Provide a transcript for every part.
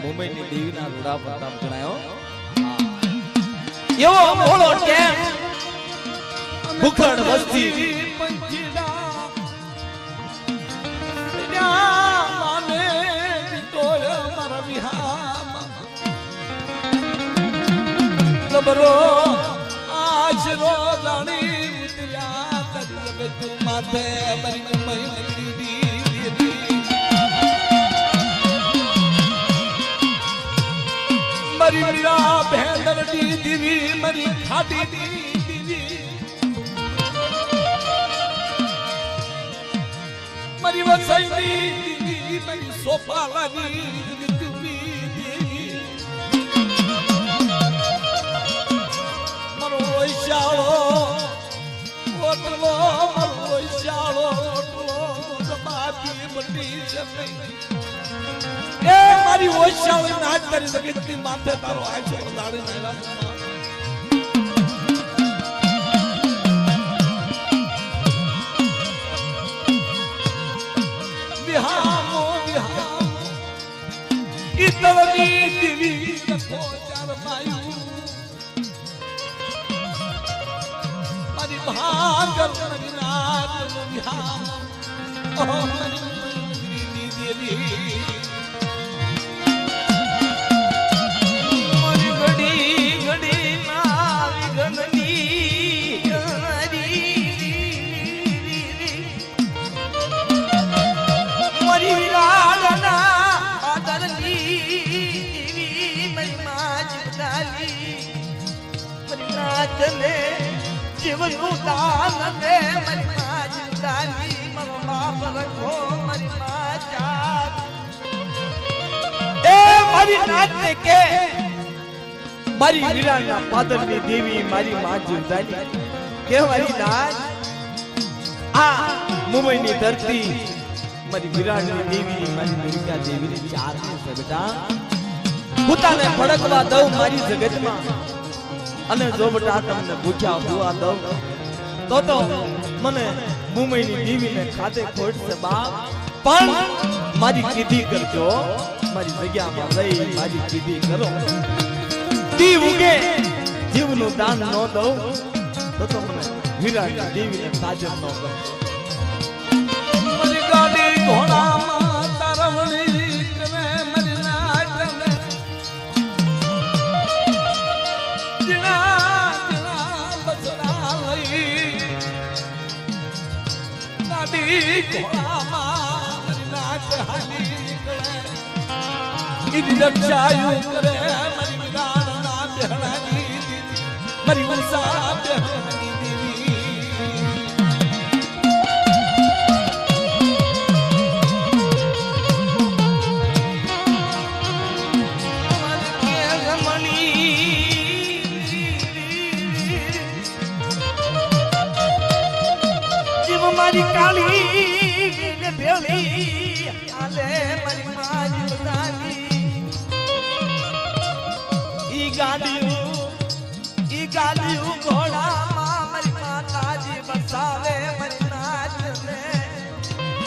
મુંબઈની દેવીના રૂડા પર નામ જણાયો એવો મોળો ટેમ ભૂખડ વસ્તી બરો આશરો જાણી ઉતર્યા તરી તું માથે મરી મરી મીરા ભેંદર દીવી મરી ખાટી દીવી મરી વસઈ દીવી મરી સોપાલાની શાળો ઓટલો મરો શાળો ઓટલો જમાતી બટી છે એ મારી ઓશાળી નાચ કરી જગતની માથે તારો આછો દાડી નાખ્યા વિહામો વિહામ ઈતવની દીવી લખો ચાર માયું भागर नगरात विहाम ओ मरी देवी मरी घड़ी घड़ी ना विघ्ननी मरी विराडना आदरनी देवी मरी माज डाली मरी नाच ने जीवनु दान दे मरी माज दानी मरो बाप रखो मरी माचा ए मरी नाच के मरी वीराना पादर ની દેવી મારી માં જીવદાની કેવારી નાચ આ મુંબઈ ની ધરતી મારી વીરાની દેવી મારી દુર્ગા દેવી ની ચાર છે બેટા પોતાને ફડકવા દઉં મારી જગતમાં અને જો બટા તમને ભૂખ્યા હોવા દઉં તો મને મુંબઈની દેવીને ખાતે ખોટશે બાપ પણ મારી કીધી કરજો મારી જગ્યામાં રહી મારી કીધી કરો દી ઉગે જીવનું દાન ન દઉં તો મને વીરાની દેવીને તાજર ન કરો મારી ગાડી ઘોડામાં તારવણી કરે મારી નાચને ઘોડામાં નાચ હાલી નીકળે ઇજ્જત ચાયું કરે મારી ગાળના બેહણાની મારી વંશા બેહણાની દેવી મારી કાળી ને ભેળી આલે મારી માજ બધાની ઈ ગાડીઓ ઘોડામાં મારી માતાજી બસાવે મારી નાચ ને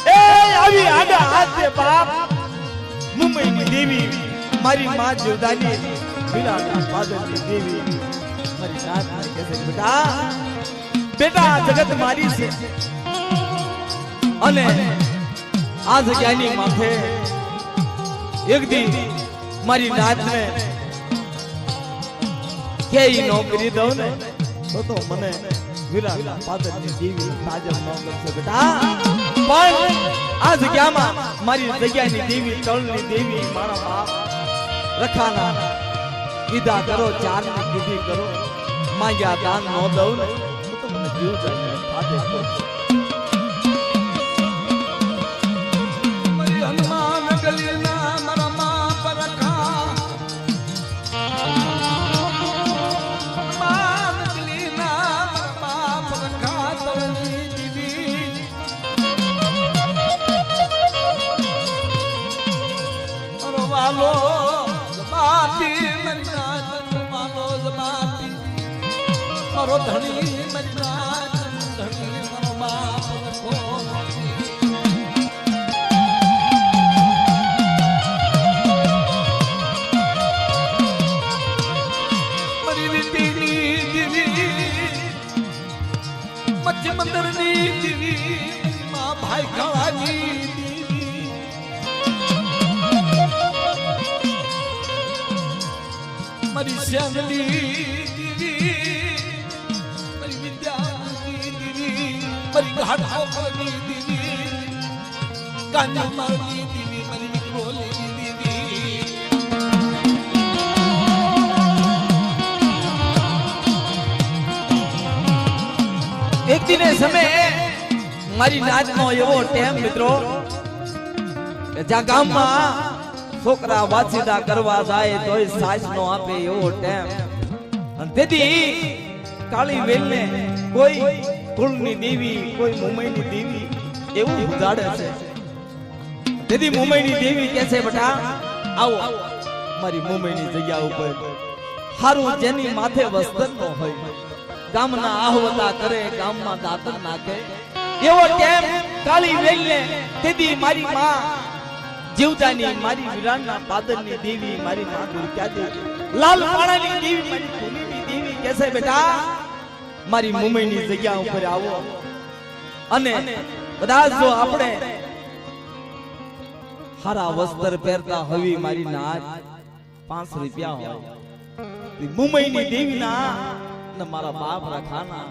એ આવી આડા હાથે બાપ મુંબઈની દેવી મારી માજ બધાની વિરાટ પાદરની દેવી મારી નાચ ને કહે બેટા બેટા જગત મારી છે અને આ જગ્યાની માથે એક દી મારી નાચને કે ઈ નોકરી દઉં ને તો મને વિરાટ પાદરની દેવી તાજર ન કરશે બેટા પણ આ જગ્યામાં મારી જગ્યાની દેવી તળની દેવી મારા બાપ રખાના કીધા કરો ચારની કીધી કરો માંગ્યા દાન ન દઉં ને તો મને જીવ જાય તાજર કરશે હનુમાન ગલીના મારા મા પર રખા હનુમાન ગલીના મારા મા પર રખા તળની દીવી વાલો જમાતી મરના વાલો જમાતી મારો ધણી મરના ધણી મારો બાપ રખો શ્યામલી દીવી મારી વિદ્યાની દીવી મારી ઘાટો પરની દીવી કાન્યા મારી દીવી મારી વિક્રોલી દીવી એક દિને સમયે મારી નાચનો એવો ટેમ મિત્રો કે જ્યાં ગામમાં છોકરા વાસીદા કરવા જાય તોય સાસ નો આપે એવો ટેમ અને તેથી કાળી વેલને કોઈ કુળની દેવી કોઈ મુંબઈની દેવી એવું ઉજાડે છે તેથી મુંબઈની દેવી કહે છે બેટા આવો મારી મુંબઈની જગ્યા ઉપર હારું જેની માથે વસ્ત્ર નો હોય ગામના આહવતા કરે ગામમાં દાતર નાખે એવો ટેમ કાળી વેલને તેથી મારી માં જીવતાની મારી વિરાણના પાદરની દેવી મારી માં દુર્ગા દેવી લાલ પાણાની દેવી મારી ભૂમિની દેવી કહેશે બેટા મારી મુંબઈની જગ્યા ઉપર આવો અને કદાચ જો આપણે હારા વસ્ત્ર પહેરતા હોવી મારી નાચ 5 રૂપિયા હોય મુંબઈની દેવીના ને મારા બાપ રાખાના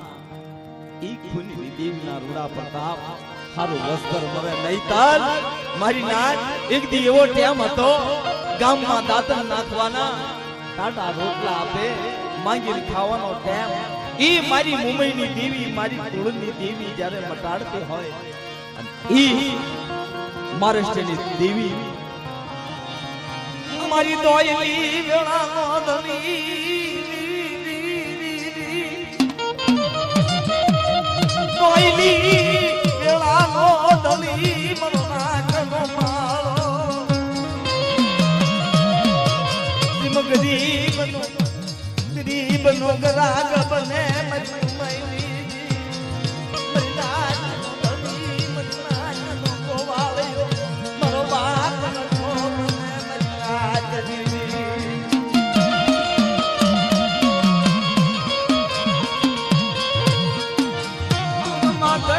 ઈ ખૂની દેવીના રૂડા પ્રતાપ હારું વસ્ત્ર મળે નહીતર મારી નાચ એક દી એવો ટેમ હતો ગામમાં દાતર નાખવાના ટાટા રોટલા આપે માંગીને ખાવાનો ટેમ ઈ મારી મુંબઈની દેવી મારી કુળની દેવી જ્યારે મટાડતી હોય ઈ મહારાષ્ટ્રની દેવી મારી દોયલી વેળાનો ધણી દોયલી વેળાનો ધણી મનો નાખનો માળો ગરીબનો ગરાગ બને મરી મૈલી મરી નાચનો ધણી મરી નાચનો ગોવાળ્યો મારો બાપ નતો મને મરી નાચની માટે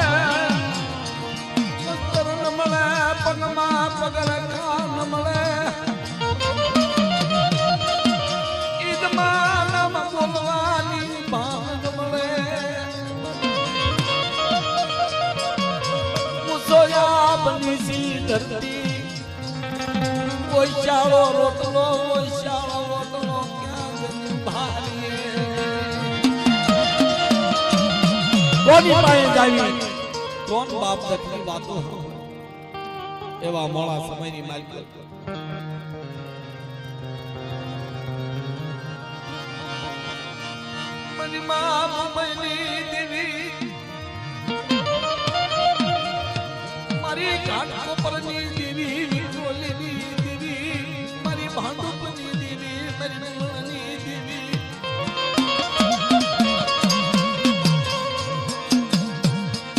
વસ્ત્ર ન મળે પગમાં પગરખા ન મળે ઈદમાં નામ બોલવાની ભાંગ મળે મુસોયા બની સી ધરતી કોઈ શાળો રોટલો કોઈ શાળો રોટલો ક્યાં ગયું ભારીએ કોની પાસે જાવી કોણ બાપ દખની વાતો એવા મોળા સમયની માલિક મારી માં મુંબઈની દેવી મારી ઘાટકો પરની દેવી વિક્રોલીની દેવી મારી ભાંડુપની દેવી મારી મુંબઈની દેવી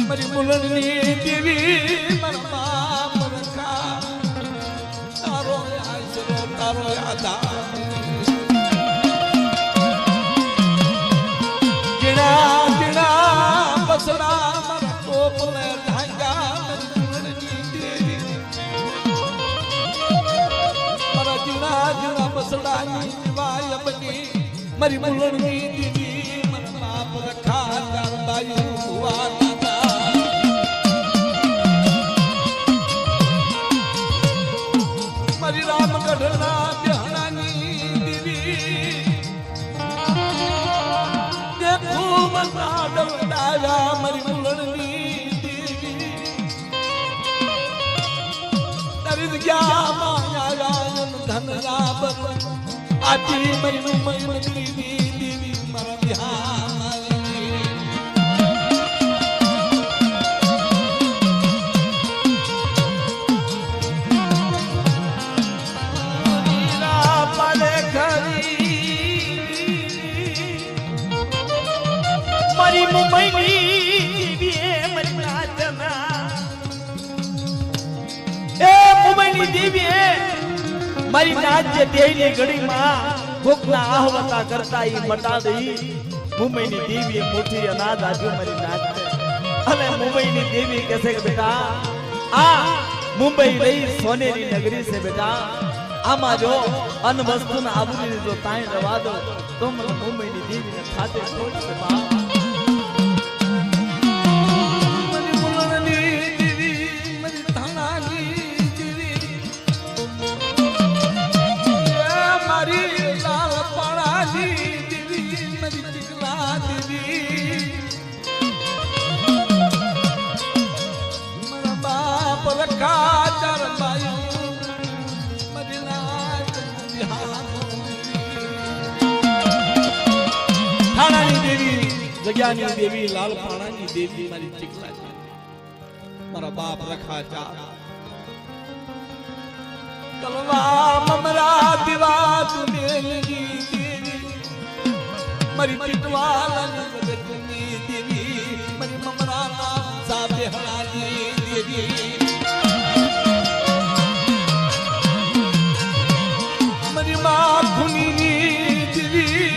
મારી મુલનની દેવી મારા બાપ રખા તારો આશરો તારો આધાર જીણા જીણા બસડા મારા ટોપલે ઢાંગા મારી મુલનની દેવી મારા જીણા જીણા બસડાની વાય બની મારી મુલનની દેવી મારા બાપ રખા ચાર બાયુ હુવા મારી રામગઢના બહેણાની દેવી જે ખૂબ સાડલ ડાયા મારી મુલણની દેવી તારી જગ્યામાં આયા ધન રાબર આજી મારી મુંબઈ દેવી દેવી મારા બિહાર મારી મુંબઈની દેવી મારી નાચના એ મુંબઈની દેવી મારી નાચ જે દેહની ઘડીમાં ભૂખના આહવતા કરતા ઈ મટાડી મુંબઈની દેવીએ મોટી અનાજ આપ્યું મારી નાચ અને મુંબઈની દેવી કહે છે કે બેટા આ મુંબઈ રહી સોનેરી નગરી છે બેટા આમાં જો અન વસ્તુના આબરૂની જો તાઈ રવા દો તો મને મુંબઈની દેવીને ખાતે છોડશે બા મારી મુલણની દેવી મારી થાણાની દેવી મારી લાલ પાણાની દેવી મારી ચીકલા દેવી મારા બાપ રખા ચાર બાયું મારી નાક થાણાની દેવી જગ્યાની દેવી લાલ પાણાની દેવી મારી ચીકલા મારા બાપ રખા ચાર કલવા મમરા દીવા તુનેલી દેવી મારી ચિતવાલની જગતની દેવી મારી મમરા નામ સાબે હણાની દેવી મારી માં ખુનીની દેવી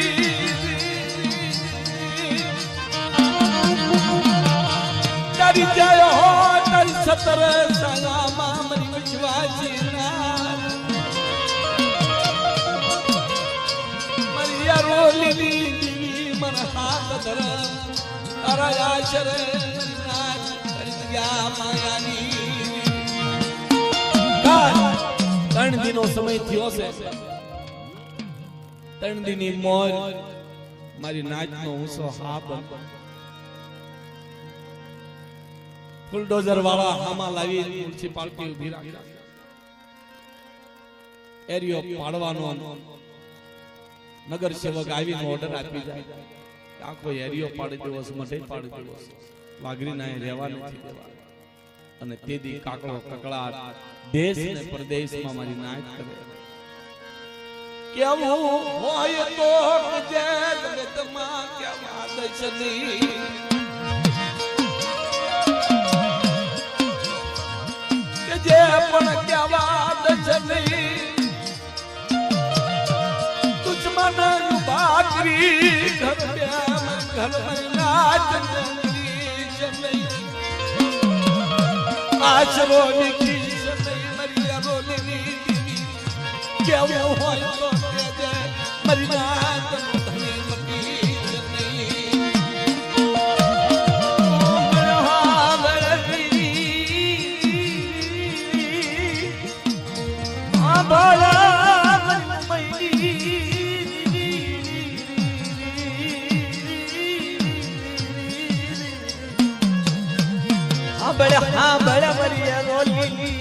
તારી જય હો તારી સતર સાયામાં મારી વિશ્વાસી રોલીની દેવી મન હાથ ધર તારા આશરે નાચ કરી ગયા માયાની 3 દિનો સમય થયો છે 3 દિની મોજ મારી નાચનો ઊંચો હાબ બુલડોઝર વાળા હામાં લાવી મ્યુનિસિપાલિટી ઊભી રાખી એરિયો પાડવાનો નગર સેવક આવીને ઓર્ડર આપી જાય આખો એરિયો પાડી દેવો છે મઢે પાડી દેવો છે વાઘરીના રહેવા નથી દેવા અને તેદી કાકડો કકળાટ દેશ ને પ્રદેશમાં મારી નાચ કરે કેવું હોય તો જે જગતમાં કેવા દશની કે જે પણ કેવા દશની બાકરી ઘર નાચ આશરો નીકળી મરિયા રોલી કેવું હોય તો મરી નાચ બળે મરિયા રોલી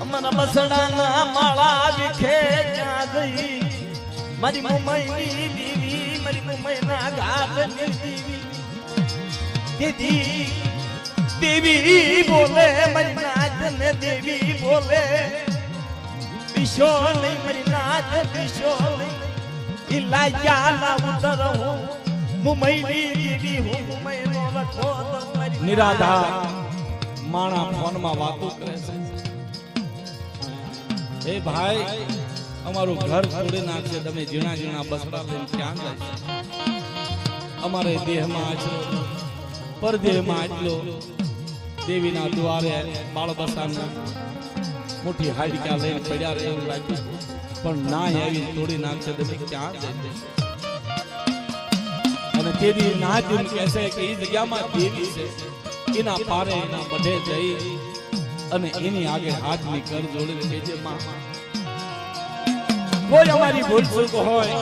અમન બસડાના માળા વિખે ક્યાં ગઈ મારી મુંબઈની દેવી મારી મુંબઈના ઘાટની દેવી દેવી બોલે મારી નાચને દેવી બોલે વિશો નહીં મારી નાચ વિશો નહીં ઇલાયા ઉતર હું મુંબઈની દેવી હું મુંબઈનો લખો નિરાધાર માણા ફોનમાં વાતો કરે છે એ ભાઈ અમારું ઘર તોડી નાખશે તમે ઝીણા ઝીણા બસડા લઈને ક્યાં જાય અમારે દેહમાં આચરો પરદેહમાં આટલો દેવીના દ્વારે બાળ બસાને મોટી હાડકા લઈને પડ્યા રહે એવું લાગ્યું પણ ના આવી તોડી નાખશે તમે ક્યાં જાય અને તેદી ના જુન કહેશે કે એ જગ્યામાં દેવી છે એના પારે એના બધે જઈ અને એની આગળ હાથની કર જોડીને કહેજે માં કોઈ અમારી ભૂલ ચૂક હોય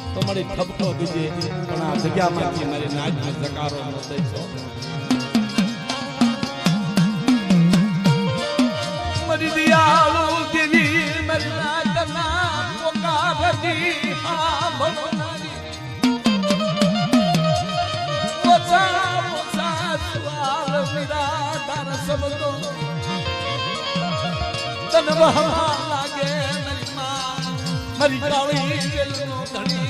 તો મારી ઠપકો દીજે પણ આ જગ્યામાંથી મારી નાચનો જકારો ન દઈશો મારી દિયાળુ દેવી મારી નાચના પોકારતી આ ભગવાન શબ્દો તન વહવા લાગે મારી કાળી દિલનો ધણી